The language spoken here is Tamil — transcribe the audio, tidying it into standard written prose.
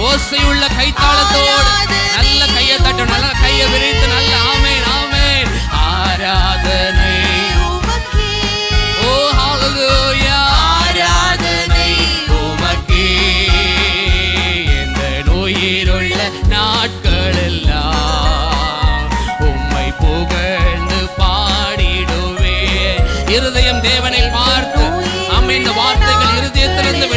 ஓசையுள்ள கைத்தாளத்தோடு நல்ல கையை தட்டும், நல்ல கையை விரித்து நல்ல ஆமென் ஆமென். ஆராதனை ஓ ஹalleluya, ஆராதனை உமக்கே. இந்த நோயிலுள்ள நாட்களெல்லாம் உம்மை புகழ்ந்து பாடிடுவே. இருதயம் தேவனை பார்த்து ஆமென். இந்த வார்த்தைகள் இருதயத்திலிருந்து